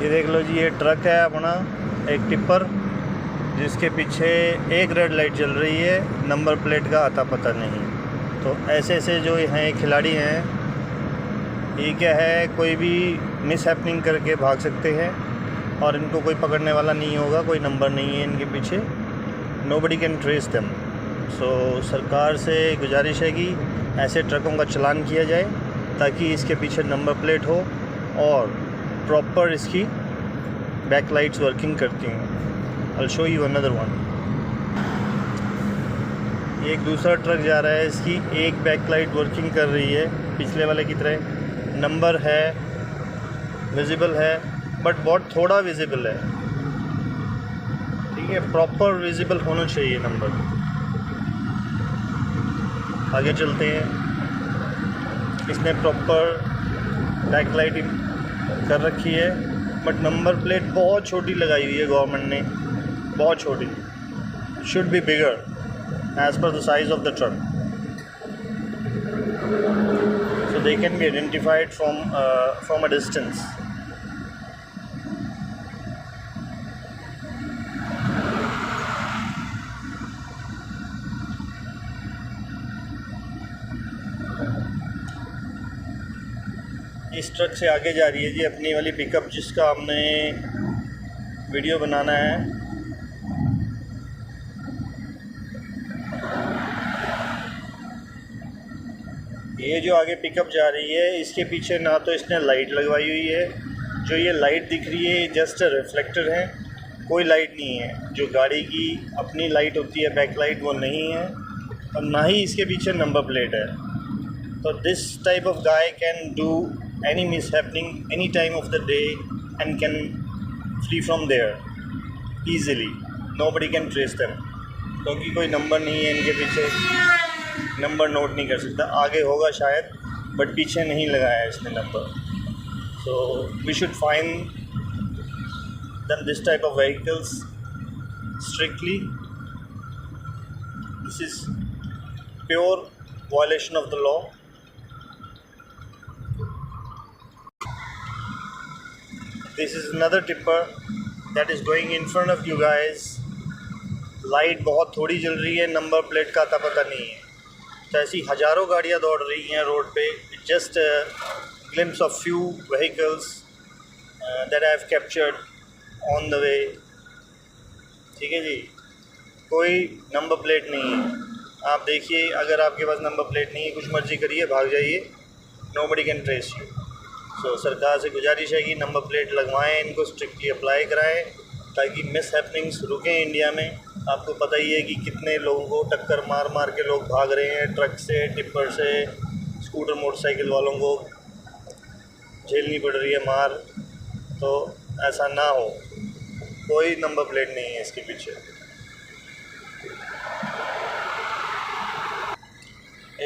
ये देख लो जी, ये ट्रक है अपना, एक टिप्पर, जिसके पीछे एक रेड लाइट जल रही है, नंबर प्लेट का आता पता नहीं। तो ऐसे ऐसे जो यहाँ खिलाड़ी हैं, ये क्या है, कोई भी मिस हैपनिंग करके भाग सकते हैं और इनको कोई पकड़ने वाला नहीं होगा, कोई नंबर नहीं है इनके पीछे, नोबडी कैन ट्रेस देम। सो सरकार से गुजारिश है कि ऐसे ट्रकों का चालान किया जाए ताकि इसके पीछे नंबर प्लेट हो और प्रॉपर इसकी बैक लाइट्स वर्किंग करती हैं। I'll show you another one। ये एक दूसरा ट्रक जा रहा है, इसकी एक बैक लाइट वर्किंग कर रही है पिछले वाले की तरह, नंबर है, विजिबल है, बट बहुत थोड़ा विजिबल है। ठीक है, प्रॉपर विजिबल होना चाहिए नंबर। आगे चलते हैं। इसने प्रॉपर बैक लाइटिंग कर रखी है, बट नंबर प्लेट बहुत छोटी लगाई हुई है गवर्नमेंट ने, बहुत छोटी। Should be bigger as per the size of the truck, so they can be identified from a distance। इस ट्रक से आगे जा रही है जी अपनी वाली पिकअप, जिसका हमने वीडियो बनाना है। ये जो आगे पिकअप जा रही है, इसके पीछे ना तो इसने लाइट लगवाई हुई है, जो ये लाइट दिख रही है जस्ट रिफ्लेक्टर है, कोई लाइट नहीं है। जो गाड़ी की अपनी लाइट होती है बैक लाइट, वो नहीं है, और ना ही इसके पीछे नंबर प्लेट है। तो this type of guy can do any mishappening any time of the day and can flee from there easily, nobody can trace them, क्योंकि कोई नंबर नहीं है इनके पीछे, नंबर नोट नहीं कर सकता। आगे होगा शायद, बट पीछे नहीं लगाया है इसने number. So we should find then this type of vehicles strictly. This is pure violation of the law. This is another tipper that is going in front of you guys। Light बहुत थोड़ी जल रही है, number plate का आता पता नहीं है। तो ऐसी हज़ारों गाड़ियाँ दौड़ रही हैं रोड पे। Just glimpse of few vehicles that I have captured on the way। ठीक है जी, कोई नंबर प्लेट नहीं है। आप देखिए, अगर आपके पास नंबर प्लेट नहीं है, कुछ मर्जी करिए, भाग जाइए, nobody can trace you। तो सरकार से गुजारिश है कि नंबर प्लेट लगवाएं, इनको स्ट्रिक्टली अप्लाई कराएं ताकि मिस हैपनिंग्स रुकें इंडिया में। आपको पता ही है कि कितने लोगों को टक्कर मार मार के लोग भाग रहे हैं, ट्रक से, टिप्पर से, स्कूटर मोटरसाइकिल वालों को झेलनी पड़ रही है मार। तो ऐसा ना हो, कोई नंबर प्लेट नहीं है इसके पीछे।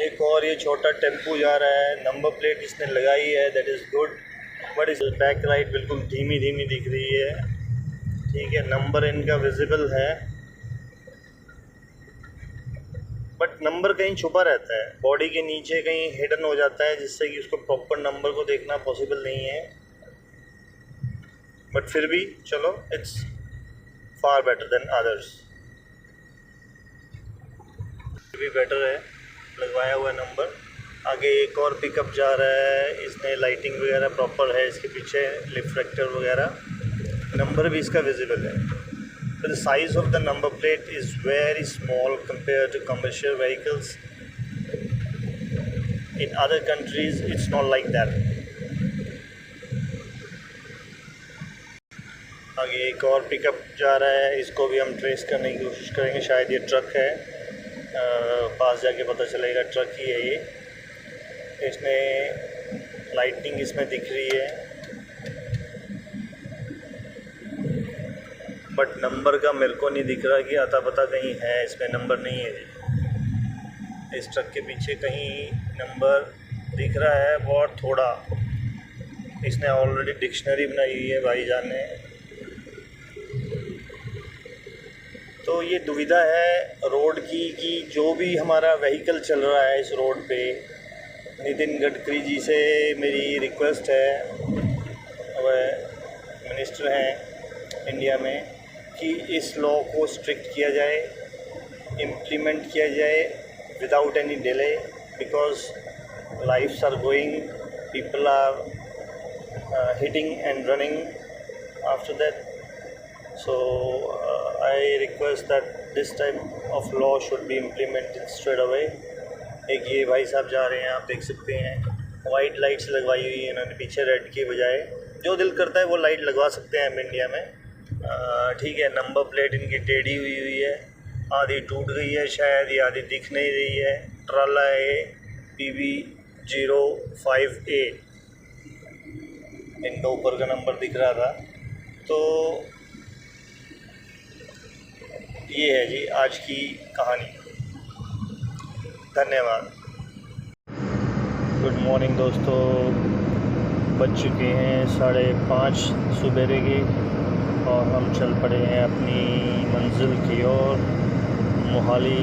एक और ये छोटा टेम्पू जा रहा है, नंबर प्लेट इसने लगाई है, दैट इज़ गुड, बट इस बैक लाइट बिल्कुल धीमी धीमी दिख रही है। ठीक है, नंबर इनका विजिबल है, बट नंबर कहीं छुपा रहता है, बॉडी के नीचे कहीं हिडन हो जाता है, जिससे कि उसको प्रॉपर नंबर को देखना पॉसिबल नहीं है। बट फिर भी चलो, it's far better than others, भी बेटर है लगवाया हुआ नंबर। आगे एक और पिकअप जा रहा है, इसने लाइटिंग वगैरह प्रॉपर है, इसके पीछे रिफ्लेक्टर वगैरह, नंबर भी इसका विजिबल है। The size of the number plate is very small compare to commercial vehicles. In other countries it's not like that. आगे एक और पिकअप जा रहा है, इसको भी हम ट्रेस करने की कोशिश करेंगे, शायद ये ट्रक है, पास जाके पता चलेगा ट्रक ही है ये। इसने लाइटिंग इसमें दिख रही है, बट नंबर का मेरे को नहीं दिख रहा कि आता पता कहीं है, इसमें नंबर नहीं है जी। इस ट्रक के पीछे कहीं नंबर दिख रहा है, बहुत थोड़ा। इसने ऑलरेडी डिक्शनरी बनाई हुई है भाईजान ने। तो ये दुविधा है रोड की कि जो भी हमारा व्हीकल चल रहा है इस रोड पे, नितिन गडकरी जी से मेरी रिक्वेस्ट है, मिनिस्टर हैं इंडिया में कि इस लॉ को स्ट्रिक्ट किया जाए, इम्प्लीमेंट किया जाए without any delay, because lifes are going, people are hitting and running after that. So I request that this type of law should be implemented straight away. एक ये भाई साहब जा रहे हैं, आप देख सकते हैं, वाइट लाइट्स लगवाई हुई है इन्होंने पीछे रेड के बजाय। जो दिल करता है वो लाइट लगवा सकते हैं हम इंडिया में, ठीक है। नंबर प्लेट इनकी टेढ़ी हुई है, आधी टूट गई है शायद, या आधी दिख नहीं रही है। ट्राला है PB05A, इनका ऊपर का नंबर दिख रहा था। तो ये है जी आज की कहानी। धन्यवाद। गुड मॉर्निंग दोस्तों, बज चुके हैं 5:30 सुबेरे के और हम चल पड़े हैं अपनी मंजिल की ओर। मोहाली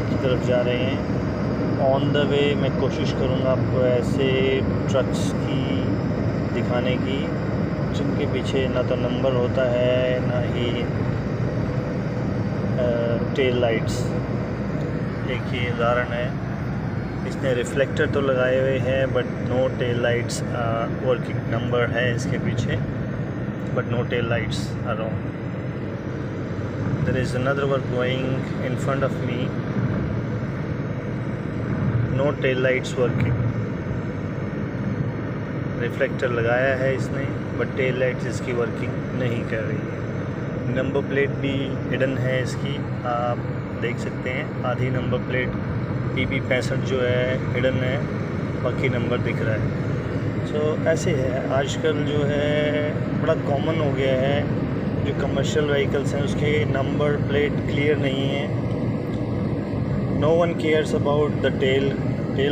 की तरफ जा रहे हैं। ऑन द वे मैं कोशिश करूँगा आपको ऐसे ट्रक्स की दिखाने की जिनके पीछे ना तो नंबर होता है ना ही टेल लाइट्स। एक ये उदाहरण है, इसने रिफ्लेक्टर तो लगाए हुए हैं but no tail lights working. Number है इसके पीछे but no tail lights around. There is another one going in front of me, no tail lights working. Reflector लगाया है इसने बट टेल लाइट्स इसकी वर्किंग नहीं कर रही है। नंबर प्लेट भी हिडन है इसकी, आप देख सकते हैं। आधी नंबर प्लेट PB65 जो है हिडन है, बाकी नंबर दिख रहा है। सो ऐसे है आजकल जो है, बड़ा कॉमन हो गया है। जो कमर्शियल व्हीकल्स हैं उसके नंबर प्लेट क्लियर नहीं है। No one cares about the tail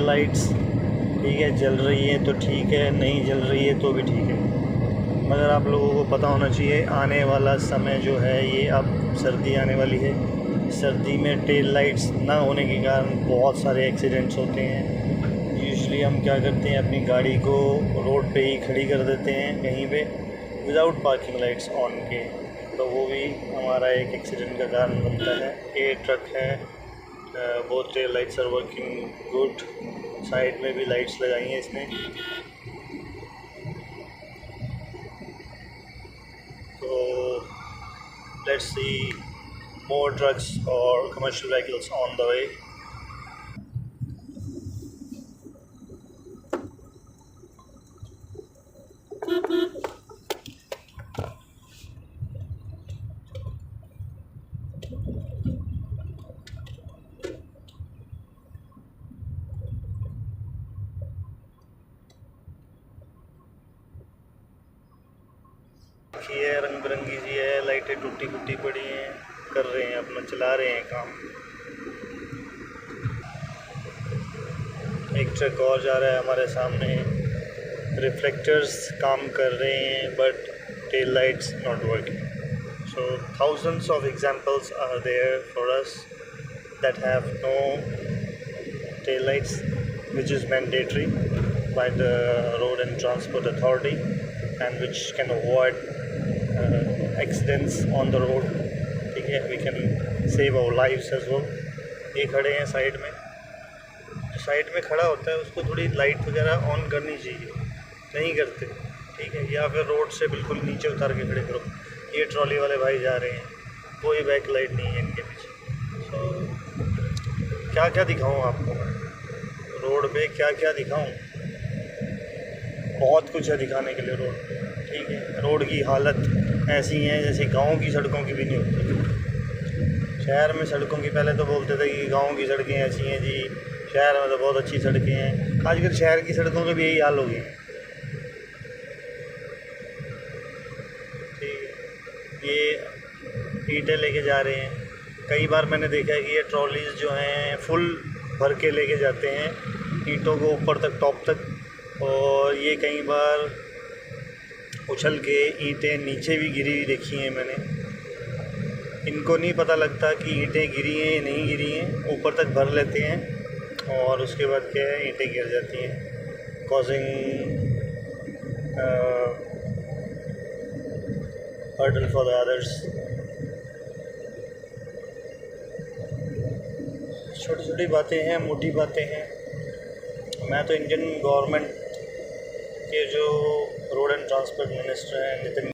lights, ठीक है। जल रही है तो ठीक है, नहीं जल रही है तो भी ठीक है, मगर आप लोगों को पता होना चाहिए आने वाला समय जो है ये, अब सर्दी आने वाली है। सर्दी में टेल लाइट्स ना होने के कारण बहुत सारे एक्सीडेंट्स होते हैं। यूजुअली हम क्या करते हैं, अपनी गाड़ी को रोड पे ही खड़ी कर देते हैं कहीं पे विदाउट पार्किंग लाइट्स ऑन के, तो वो भी हमारा एक एक्सीडेंट का कारण बनता है। ये ट्रक है, both tail lights are working good. Side में भी लाइट्स लगाई हैं इसने। तो let's see more trucks or commercial vehicles on the way. ये रंग बिरंगी सी है, लाइटें टूटी फूटी पड़ी हैं, कर रहे हैं अपना, चला रहे हैं काम। एक ट्रक और जा रहा है हमारे सामने, रिफ्लेक्टर्स काम कर रहे हैं but tail lights not working. So thousands of examples are there for us that have no tail lights, which is mandatory by the Road and Transport Authority and which can avoid accidents on the road, ठीक है। we can save our lives as well। ये खड़े हैं side में, जो side में खड़ा होता है उसको थोड़ी लाइट वगैरह ऑन करनी चाहिए, नहीं करते, ठीक है। या फिर रोड से बिल्कुल नीचे उतार के खड़े करो। ये ट्रॉली वाले भाई जा रहे हैं, कोई बैक लाइट नहीं है इनके पीछे। तो क्या क्या दिखाऊं आपको मैं, रोड पे क्या क्या दिखाऊं, बहुत कुछ है दिखाने के लिए रोड पे, ठीक है। रोड की हालत ऐसी है जैसे गांव की सड़कों की भी नहीं होती। शहर में सड़कों की, पहले तो बोलते थे कि गांव की सड़कें ऐसी हैं जी, शहर में तो बहुत अच्छी सड़कें हैं। आजकल शहर की सड़कों के भी यही हाल हो गए हैं, ठीक है। ये ईंटें लेके जा रहे हैं। कई बार मैंने देखा है कि ये ट्रॉलीज़ जो हैं फुल भर के लेके जाते हैं ईंटों को ऊपर तक, टॉप तक, और ये कई बार उछल के ईंटें नीचे भी गिरी हुई देखी हैं मैंने। इनको नहीं पता लगता कि ईंटें गिरी हैं या नहीं गिरी हैं, ऊपर तक भर लेते हैं और उसके बाद क्या है, ईंटें गिर जाती हैं, causing hurdle for the others. छोटी छोटी बातें हैं, मोटी बातें हैं। मैं तो इंडियन गवर्नमेंट के जो रोड एंड ट्रांसपोर्ट मिनिस्टर हैं नितिन